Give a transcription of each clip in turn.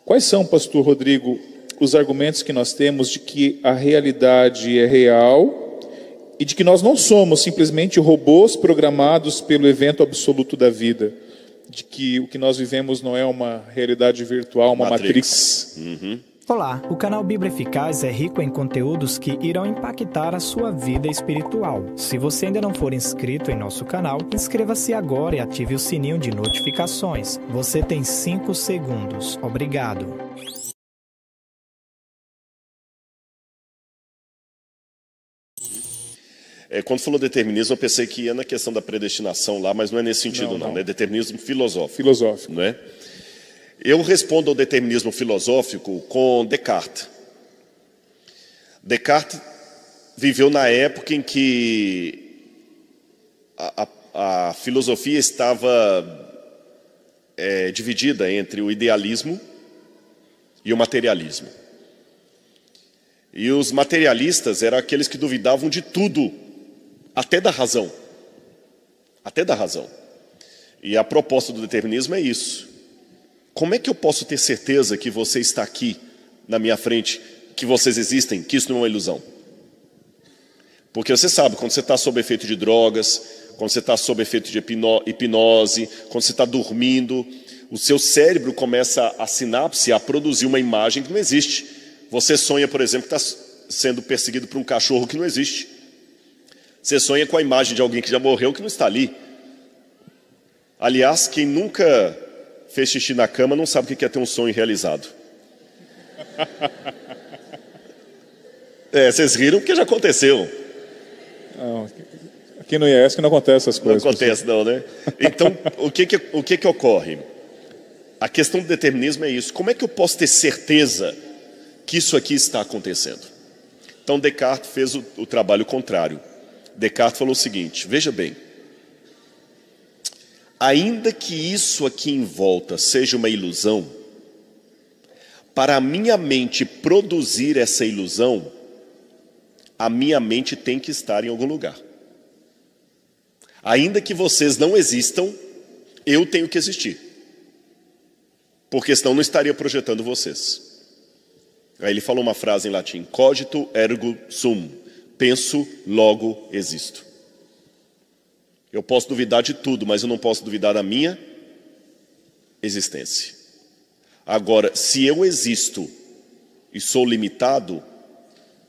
Quais são, pastor Rodrigo, os argumentos que nós temos de que a realidade é real e de que nós não somos simplesmente robôs programados pelo evento absoluto da vida? De que o que nós vivemos não é uma realidade virtual, uma Matrix. Olá, o canal Bíblia Eficaz é rico em conteúdos que irão impactar a sua vida espiritual. Se você ainda não for inscrito em nosso canal, inscreva-se agora e ative o sininho de notificações. Você tem 5 segundos. Obrigado. Quando falou determinismo, eu pensei que ia na questão da predestinação lá, mas não é nesse sentido, não. É determinismo filosófico. Filosófico. Não é? Eu respondo ao determinismo filosófico com Descartes. Descartes viveu na época em que a filosofia estava dividida entre o idealismo e o materialismo. E os materialistas eram aqueles que duvidavam de tudo, até da razão. Até da razão. E a proposta do determinismo é isso. Como é que eu posso ter certeza que você está aqui na minha frente, que vocês existem, que isso não é uma ilusão? Porque você sabe, quando você está sob efeito de drogas, quando você está sob efeito de hipnose, quando você está dormindo, o seu cérebro começa a sinapse a produzir uma imagem que não existe. Você sonha, por exemplo, que está sendo perseguido por um cachorro que não existe. Você sonha com a imagem de alguém que já morreu que não está ali. Aliás, quem nunca fez xixi na cama não sabe o que é ter um sonho realizado. Vocês riram porque já aconteceu. Não, aqui no IES que não acontece essas coisas. Não acontece não, né? Então, o que ocorre? A questão do determinismo é isso. Como é que eu posso ter certeza que isso aqui está acontecendo? Então, Descartes fez o trabalho contrário. Descartes falou o seguinte, veja bem, ainda que isso aqui em volta seja uma ilusão, para a minha mente produzir essa ilusão, a minha mente tem que estar em algum lugar. Ainda que vocês não existam, eu tenho que existir. Porque senão não estaria projetando vocês. Aí ele falou uma frase em latim, cogito ergo sum, penso, logo existo. Eu posso duvidar de tudo, mas eu não posso duvidar da minha existência. Agora, se eu existo e sou limitado,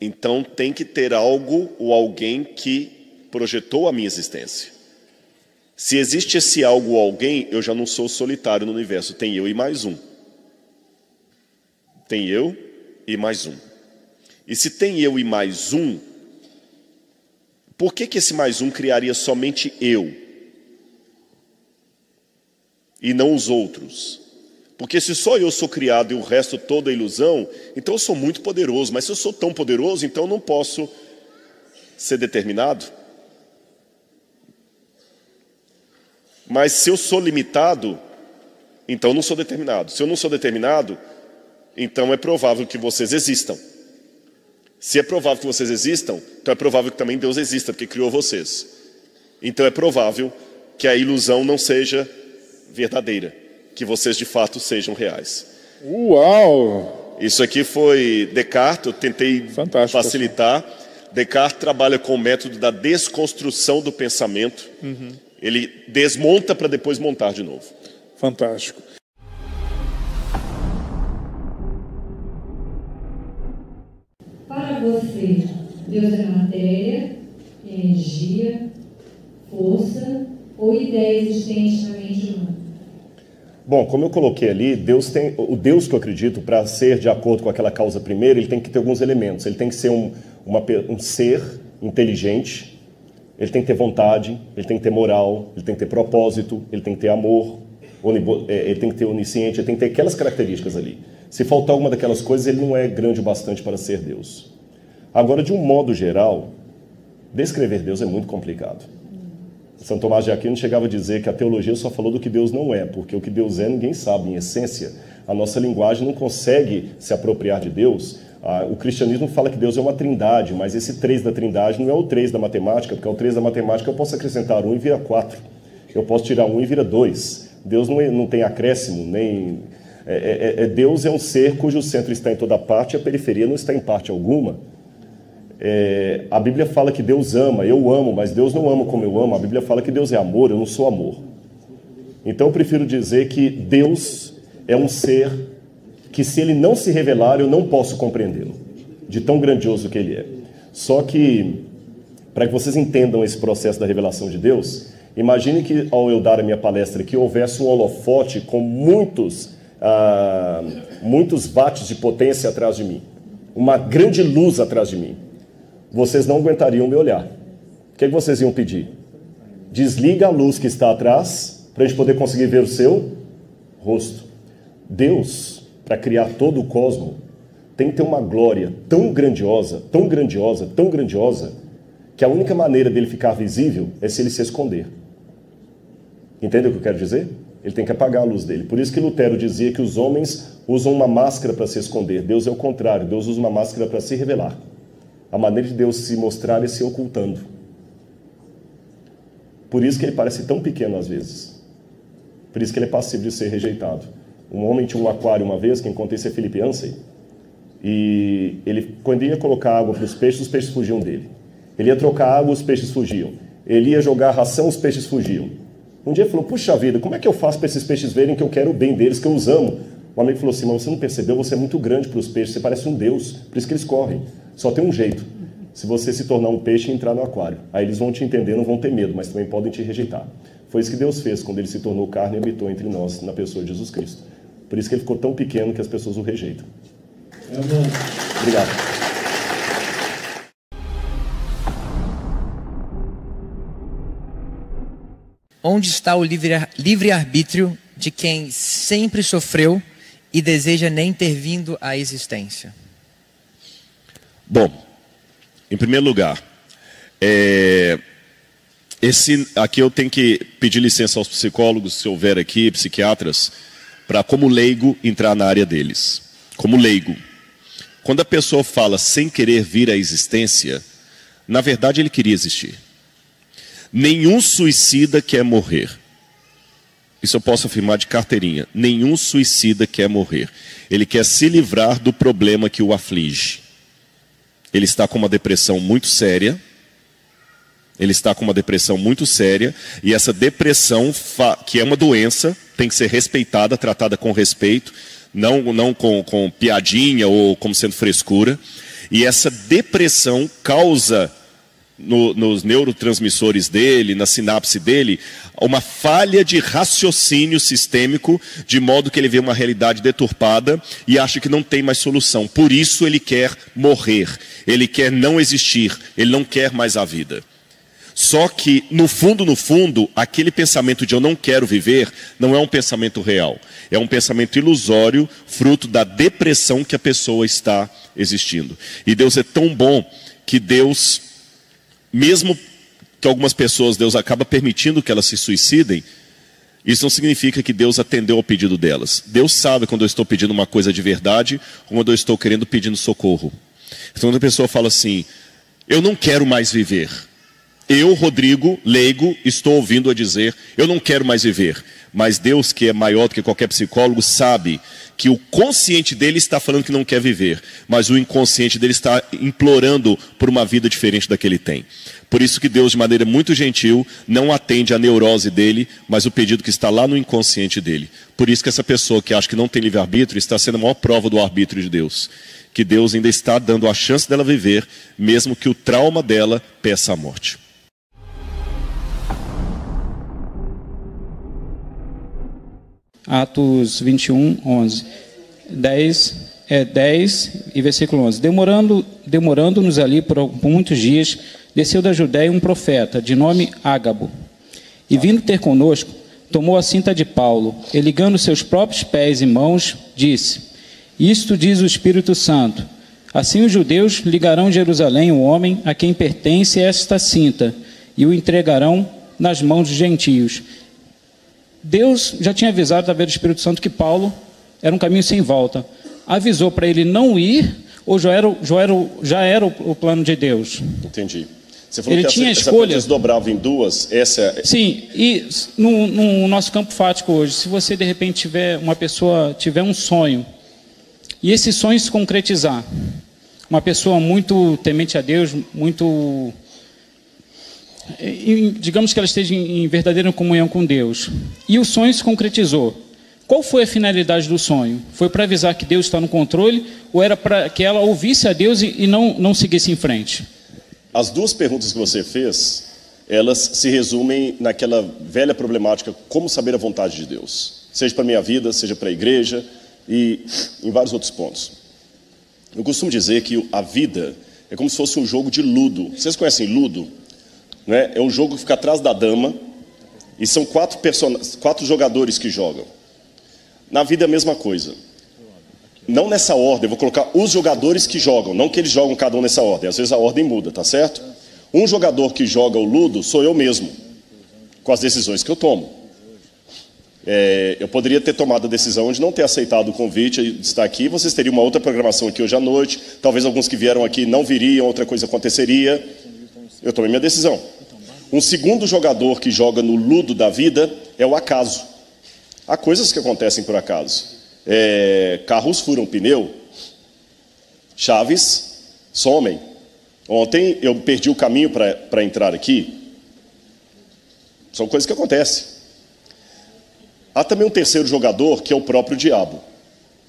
então tem que ter algo ou alguém que projetou a minha existência. Se existe esse algo ou alguém, eu já não sou solitário no universo, tem eu e mais um. Tem eu e mais um. E se tem eu e mais um, por que esse mais um criaria somente eu e não os outros? Porque se só eu sou criado e o resto toda é ilusão, então eu sou muito poderoso. Mas se eu sou tão poderoso, então eu não posso ser determinado. Mas se eu sou limitado, então eu não sou determinado. Se eu não sou determinado, então é provável que vocês existam. Se é provável que vocês existam, então é provável que também Deus exista, porque criou vocês. Então é provável que a ilusão não seja verdadeira, que vocês de fato sejam reais. Uau! Isso aqui foi Descartes, eu tentei facilitar. Descartes trabalha com o método da desconstrução do pensamento. Ele desmonta para depois montar de novo. Fantástico. Para você, Deus é matéria, energia, força ou ideia existente na mente humana? Bom, como eu coloquei ali, o Deus que eu acredito, para ser de acordo com aquela causa primeira, ele tem que ter alguns elementos. Ele tem que ser um ser inteligente, ele tem que ter vontade, ele tem que ter moral, ele tem que ter propósito, ele tem que ter amor, ele tem que ter onisciente, ele tem que ter aquelas características ali. Se faltar alguma daquelas coisas, ele não é grande o bastante para ser Deus. Agora, de um modo geral, descrever Deus é muito complicado. São Tomás de Aquino chegava a dizer que a teologia só falou do que Deus não é, porque o que Deus é ninguém sabe. Em essência, a nossa linguagem não consegue se apropriar de Deus. O cristianismo fala que Deus é uma trindade, mas esse 3 da trindade não é o 3 da matemática, porque o 3 da matemática eu posso acrescentar 1 e vira 4. Eu posso tirar 1 e vira 2. Deus não tem acréscimo, nem Deus é um ser cujo centro está em toda parte e a periferia não está em parte alguma. A Bíblia fala que Deus ama, eu amo, mas Deus não ama como eu amo. A Bíblia fala que Deus é amor, eu não sou amor. Então eu prefiro dizer que Deus é um ser que, se Ele não se revelar, eu não posso compreendê-lo, de tão grandioso que Ele é. Só que, para que vocês entendam esse processo da revelação de Deus, imagine que, ao eu dar a minha palestra aqui, houvesse um holofote com muitos watts de potência atrás de mim, uma grande luz atrás de mim. Vocês não aguentariam me olhar. O que vocês iam pedir? Desliga a luz que está atrás, para a gente poder conseguir ver o seu rosto. Deus, para criar todo o cosmos, tem que ter uma glória tão grandiosa, tão grandiosa, tão grandiosa, que a única maneira dele ficar visível é se ele se esconder. Entende o que eu quero dizer? Ele tem que apagar a luz dele. Por isso que Lutero dizia que os homens usam uma máscara para se esconder. Deus é o contrário. Deus usa uma máscara para se revelar. A maneira de Deus se mostrar é se ocultando. Por isso que ele parece tão pequeno às vezes. Por isso que ele é passível de ser rejeitado. Um homem tinha um aquário uma vez, quem conta isso é Philip Yancey, e ele, quando ia colocar água para os peixes fugiam dele. Ele ia trocar água, os peixes fugiam. Ele ia jogar ração, os peixes fugiam. Um dia ele falou, puxa vida, como é que eu faço para esses peixes verem que eu quero o bem deles, que eu os amo? Um amigo falou assim, mas você não percebeu, você é muito grande para os peixes, você parece um Deus, por isso que eles correm. Só tem um jeito, se você se tornar um peixe e entrar no aquário. Aí eles vão te entender, não vão ter medo, mas também podem te rejeitar. Foi isso que Deus fez quando ele se tornou carne e habitou entre nós, na pessoa de Jesus Cristo. Por isso que ele ficou tão pequeno que as pessoas o rejeitam. Obrigado. Onde está o livre-arbítrio de quem sempre sofreu e deseja nem ter vindo à existência? Bom, em primeiro lugar, aqui eu tenho que pedir licença aos psicólogos, se houver aqui, psiquiatras, para, como leigo, entrar na área deles. Como leigo. Quando a pessoa fala sem querer vir à existência, na verdade ele queria existir. Nenhum suicida quer morrer. Isso eu posso afirmar de carteirinha. Nenhum suicida quer morrer. Ele quer se livrar do problema que o aflige. Ele está com uma depressão muito séria. Ele está com uma depressão muito séria. E essa depressão, que é uma doença, tem que ser respeitada, tratada com respeito. Não com piadinha ou como sendo frescura. E essa depressão causa nos neurotransmissores dele, na sinapse dele, uma falha de raciocínio sistêmico, de modo que ele vê uma realidade deturpada e acha que não tem mais solução. Por isso ele quer morrer, ele quer não existir, ele não quer mais a vida. Só que, no fundo, aquele pensamento de eu não quero viver, não é um pensamento real. É um pensamento ilusório, fruto da depressão que a pessoa está existindo. E Deus é tão bom que Deus, mesmo que algumas pessoas, Deus acaba permitindo que elas se suicidem, isso não significa que Deus atendeu ao pedido delas. Deus sabe quando eu estou pedindo uma coisa de verdade, ou quando eu estou pedindo socorro. Então, quando a pessoa fala assim, eu não quero mais viver. Eu, Rodrigo, leigo, estou ouvindo a dizer, eu não quero mais viver. Mas Deus, que é maior do que qualquer psicólogo, sabe que o consciente dele está falando que não quer viver, mas o inconsciente dele está implorando por uma vida diferente da que ele tem. Por isso que Deus, de maneira muito gentil, não atende a neurose dele, mas o pedido que está lá no inconsciente dele. Por isso que essa pessoa que acha que não tem livre-arbítrio está sendo a maior prova do arbítrio de Deus. Que Deus ainda está dando a chance dela viver, mesmo que o trauma dela peça a morte. Atos 21, 11. 10 e versículo 11. Demorando-nos ali por muitos dias, desceu da Judéia um profeta, de nome Ágabo. E vindo ter conosco, tomou a cinta de Paulo, e ligando seus próprios pés e mãos, disse, isto diz o Espírito Santo, assim os judeus ligarão em Jerusalém o homem a quem pertence esta cinta, e o entregarão nas mãos dos gentios. Deus já tinha avisado através do Espírito Santo que Paulo era um caminho sem volta. Avisou para ele não ir, ou já era o plano de Deus? Entendi. Você falou ele que tinha essa escolha. desdobrava em duas. Sim, e no nosso campo fático hoje, se você de repente tiver um sonho, e esse sonho se concretizar, uma pessoa muito temente a Deus, muito, digamos que ela esteja em verdadeira comunhão com Deus, e o sonho se concretizou, qual foi a finalidade do sonho? Foi para avisar que Deus está no controle, ou era para que ela ouvisse a Deus e não seguisse em frente? As duas perguntas que você fez, elas se resumem naquela velha problemática, como saber a vontade de Deus. Seja para a minha vida, seja para a igreja e em vários outros pontos. Eu costumo dizer que a vida é como se fosse um jogo de ludo. Vocês conhecem ludo? Né? É um jogo que fica atrás da dama e são quatro jogadores que jogam. Na vida é a mesma coisa. Não nessa ordem, eu vou colocar os jogadores que jogam, não que eles jogam cada um nessa ordem, às vezes a ordem muda, tá certo? Um jogador que joga o ludo sou eu mesmo, com as decisões que eu tomo. Eu poderia ter tomado a decisão de não ter aceitado o convite de estar aqui, vocês teriam uma outra programação aqui hoje à noite, talvez alguns que vieram aqui não viriam, outra coisa aconteceria. Eu tomei minha decisão. Um segundo jogador que joga no ludo da vida é o acaso. Há coisas que acontecem por acaso. Carros furam pneu, chaves somem. Ontem eu perdi o caminho para entrar aqui. São coisas que acontecem. Há também um terceiro jogador, que é o próprio diabo,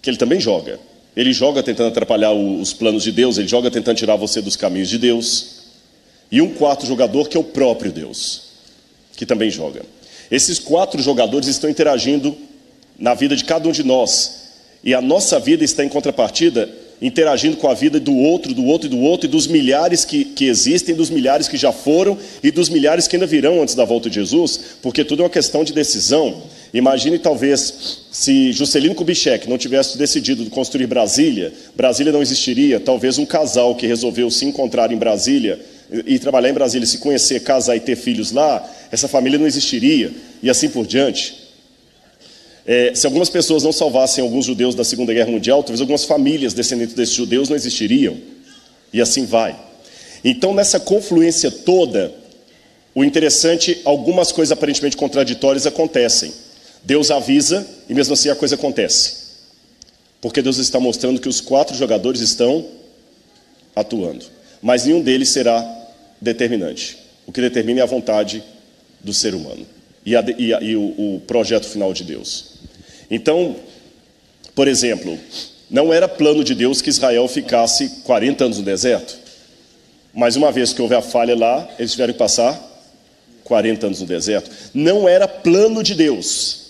que ele também joga. Ele joga tentando atrapalhar os planos de Deus, ele joga tentando tirar você dos caminhos de Deus. E um quarto jogador, que é o próprio Deus, que também joga. Esses quatro jogadores estão interagindo na vida de cada um de nós. E a nossa vida está em contrapartida, interagindo com a vida do outro, do outro e do outro, e dos milhares que existem, dos milhares que já foram, e dos milhares que ainda virão antes da volta de Jesus, porque tudo é uma questão de decisão. Imagine talvez, se Juscelino Kubitschek não tivesse decidido construir Brasília, Brasília não existiria. Talvez um casal que resolveu se encontrar em Brasília, e trabalhar em Brasília, se conhecer, casar e ter filhos lá, essa família não existiria, e assim por diante. Se algumas pessoas não salvassem alguns judeus da Segunda Guerra Mundial, talvez algumas famílias descendentes desses judeus não existiriam. E assim vai. Então, nessa confluência toda, o interessante, algumas coisas aparentemente contraditórias acontecem. Deus avisa e mesmo assim a coisa acontece. Porque Deus está mostrando que os quatro jogadores estão atuando. Mas nenhum deles será determinante. O que determina é a vontade do ser humano. E o projeto final de Deus. Então, por exemplo, não era plano de Deus que Israel ficasse 40 anos no deserto. Mas uma vez que houve a falha lá, eles tiveram que passar 40 anos no deserto. Não era plano de Deus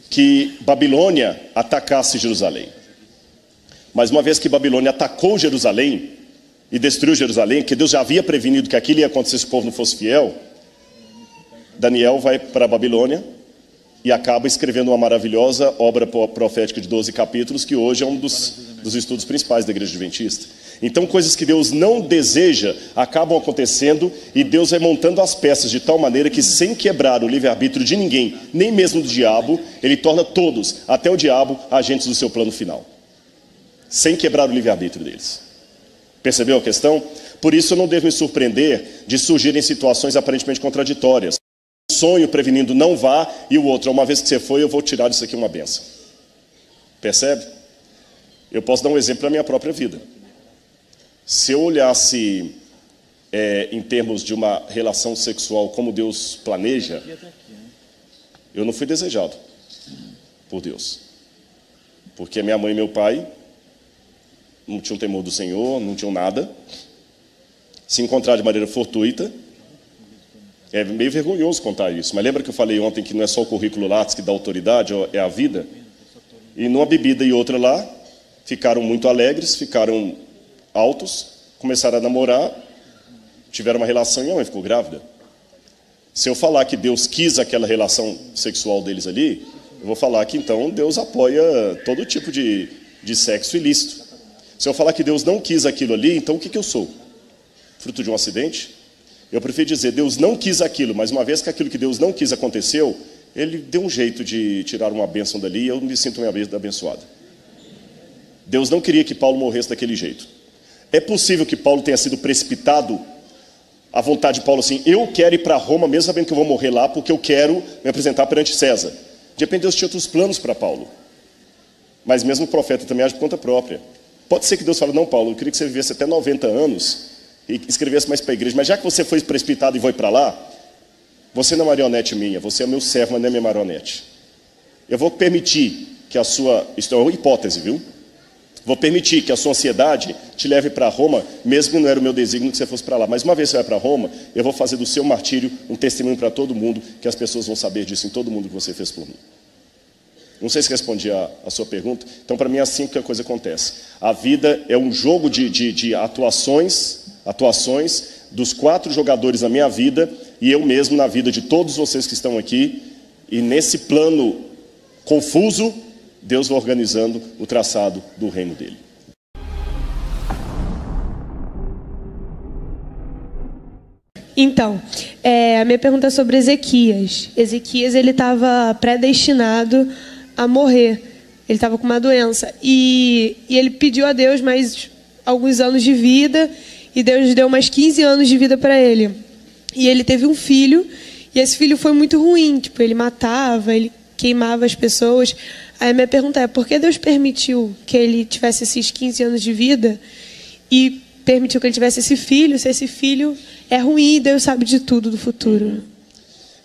que Babilônia atacasse Jerusalém. Mas uma vez que Babilônia atacou Jerusalém e destruiu Jerusalém, que Deus já havia prevenido que aquilo ia acontecer se o povo não fosse fiel, Daniel vai para a Babilônia e acaba escrevendo uma maravilhosa obra profética de 12 capítulos, que hoje é um dos estudos principais da Igreja Adventista. Então, coisas que Deus não deseja acabam acontecendo, e Deus vai montando as peças de tal maneira que, sem quebrar o livre-arbítrio de ninguém, nem mesmo do diabo, ele torna todos, até o diabo, agentes do seu plano final. Sem quebrar o livre-arbítrio deles. Percebeu a questão? Por isso eu não devo me surpreender de surgirem situações aparentemente contraditórias. Um sonho prevenindo não vá, e o outro, uma vez que você foi, eu vou tirar disso aqui uma bênção. Percebe? Eu posso dar um exemplo da minha própria vida. Se eu olhasse em termos de uma relação sexual como Deus planeja, eu não fui desejado por Deus. Porque minha mãe e meu pai não tinham temor do Senhor, não tinham nada. Se encontrar de maneira fortuita, é meio vergonhoso contar isso. Mas lembra que eu falei ontem que não é só o currículo Lattes que dá autoridade, é a vida? E numa bebida e outra lá, ficaram muito alegres, ficaram altos, começaram a namorar, tiveram uma relação e a mãe ficou grávida. Se eu falar que Deus quis aquela relação sexual deles ali, eu vou falar que então Deus apoia todo tipo de sexo ilícito. Se eu falar que Deus não quis aquilo ali, então o que eu sou? Fruto de um acidente? Eu prefiro dizer, Deus não quis aquilo, mas uma vez que aquilo que Deus não quis aconteceu, Ele deu um jeito de tirar uma bênção dali e eu me sinto abençoado. Deus não queria que Paulo morresse daquele jeito. É possível que Paulo tenha sido precipitado a vontade de Paulo assim, eu quero ir para Roma, mesmo sabendo que eu vou morrer lá, porque eu quero me apresentar perante César. De repente Deus tinha outros planos para Paulo. Mas mesmo o profeta também age por conta própria. Pode ser que Deus fale, não, Paulo, eu queria que você vivesse até 90 anos e escrevesse mais para a igreja, mas já que você foi precipitado e foi para lá, você não é marionete minha, você é meu servo, mas não é minha marionete. Eu vou permitir que a sua, isso é uma hipótese, viu? Vou permitir que a sua ansiedade te leve para Roma, mesmo que não era o meu desígnio que você fosse para lá. Mas uma vez que você vai para Roma, eu vou fazer do seu martírio um testemunho para todo mundo, que as pessoas vão saber disso em todo mundo que você fez por mim. Não sei se respondi a sua pergunta. Então, para mim, é assim que a coisa acontece. A vida é um jogo de atuações dos 4 jogadores na minha vida e eu mesmo na vida de todos vocês que estão aqui. E nesse plano confuso, Deus vai organizando o traçado do reino dele. Então, a minha pergunta é sobre Ezequias. Ezequias, ele estava predestinado a morrer. Ele estava com uma doença. E ele pediu a Deus mais alguns anos de vida. E Deus deu mais 15 anos de vida para ele. E ele teve um filho. E esse filho foi muito ruim. Tipo, ele matava, ele queimava as pessoas. Aí a minha pergunta é, por que Deus permitiu que ele tivesse esses 15 anos de vida e permitiu que ele tivesse esse filho, se esse filho é ruim e Deus sabe de tudo do futuro?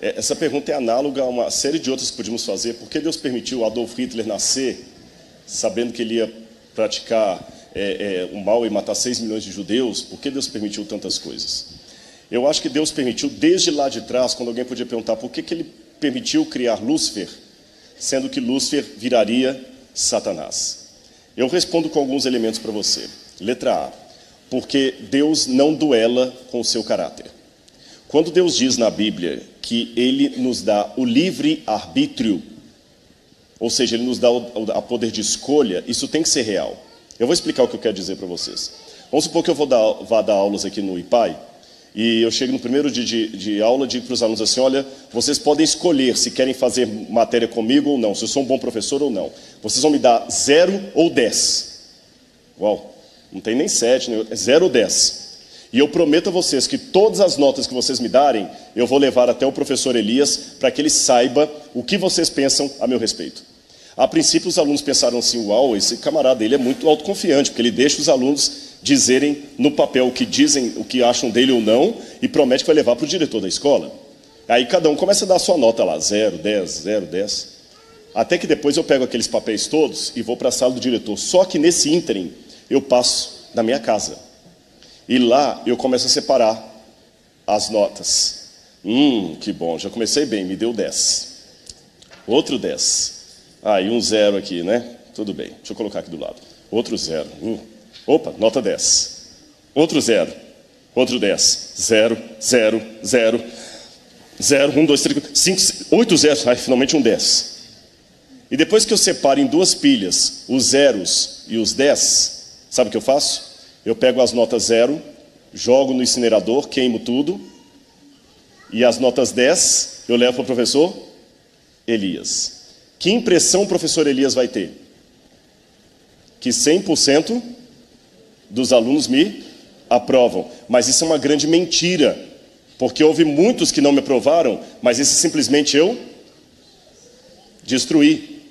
Essa pergunta é análoga a uma série de outras que podíamos fazer. Por que Deus permitiu Adolf Hitler nascer, sabendo que ele ia praticar o mal e matar 6 milhões de judeus? Por que Deus permitiu tantas coisas? Eu acho que Deus permitiu desde lá de trás, quando alguém podia perguntar por que ele permitiu criar Lúcifer, sendo que Lúcifer viraria Satanás. Eu respondo com alguns elementos para você. Letra A, porque Deus não duela com o seu caráter. Quando Deus diz na Bíblia que Ele nos dá o livre arbítrio, ou seja, Ele nos dá o poder de escolha, isso tem que ser real. Eu vou explicar o que eu quero dizer para vocês. Vamos supor que eu vá dar aulas aqui no IPAI, e eu chego no primeiro dia de aula e digo para os alunos assim, olha, vocês podem escolher se querem fazer matéria comigo ou não, se eu sou um bom professor ou não. Vocês vão me dar 0 ou 10. Uau, não tem nem 7, é 0 ou 10. E eu prometo a vocês que todas as notas que vocês me darem, eu vou levar até o professor Elias para que ele saiba o que vocês pensam a meu respeito. A princípio os alunos pensaram assim, uau, esse camarada ele é muito autoconfiante, porque ele deixa os alunos dizerem no papel o que dizem, o que acham dele ou não, e promete que vai levar para o diretor da escola. Aí cada um começa a dar a sua nota lá, 0, 10, 0, 10. Até que depois eu pego aqueles papéis todos e vou para a sala do diretor. Só que nesse ínterim eu passo na minha casa. E lá eu começo a separar as notas. Que bom, já comecei bem, me deu 10. Outro 10. E um 0 aqui, né? Tudo bem, deixa eu colocar aqui do lado. Outro 0. Opa, nota 10. Outro 0. Outro 10. 0, 0, 0. 0, 1, 2, 3, 4, 5, 8 zeros. Finalmente um 10. E depois que eu separo em 2 pilhas os zeros e os 10, sabe o que eu faço? Eu pego as notas 0, jogo no incinerador, queimo tudo. E as notas 10 eu levo para o professor Elias. Que impressão o professor Elias vai ter? Que 100% dos alunos me aprovam. Mas isso é uma grande mentira, porque houve muitos que não me aprovaram, mas esse simplesmente eu destruí.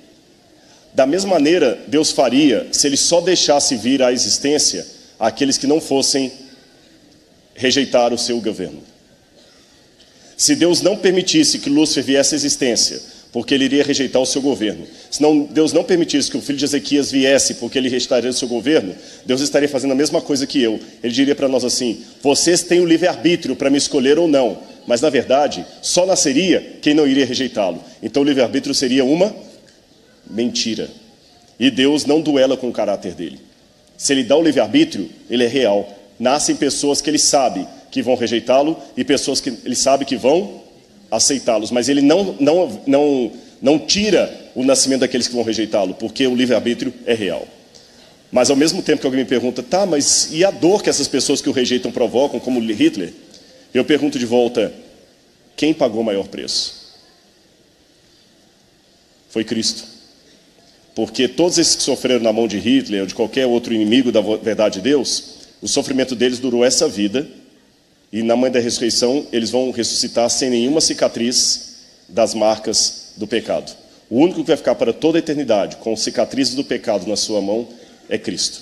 Da mesma maneira, Deus faria se Ele só deixasse vir à existência aqueles que não fossem rejeitar o seu governo. Se Deus não permitisse que Lúcifer viesse à existência, porque ele iria rejeitar o seu governo. Se Deus não permitisse que o filho de Ezequias viesse, porque ele rejeitaria o seu governo, Deus estaria fazendo a mesma coisa que eu. Ele diria para nós assim, vocês têm o livre-arbítrio para me escolher ou não, mas na verdade, só nasceria quem não iria rejeitá-lo. Então o livre-arbítrio seria uma mentira. E Deus não duela com o caráter dele. Se ele dá o livre-arbítrio, ele é real. Nascem pessoas que ele sabe que vão rejeitá-lo e pessoas que ele sabe que vão aceitá-los, mas ele não tira o nascimento daqueles que vão rejeitá-lo, porque o livre-arbítrio é real. Mas ao mesmo tempo que alguém me pergunta, tá, mas e a dor que essas pessoas que o rejeitam provocam, como Hitler? Eu pergunto de volta, quem pagou o maior preço? Foi Cristo. Porque todos esses que sofreram na mão de Hitler ou de qualquer outro inimigo da verdade de Deus, o sofrimento deles durou essa vida E na manhã da ressurreição, eles vão ressuscitar sem nenhuma cicatriz das marcas do pecado. O único que vai ficar para toda a eternidade com cicatrizes do pecado na sua mão é Cristo.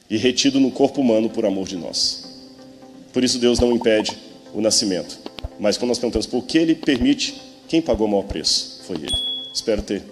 E retido no corpo humano por amor de nós. Por isso Deus não impede o nascimento. Mas quando nós perguntamos por que Ele permite, quem pagou o maior preço? Foi Ele. Espero ter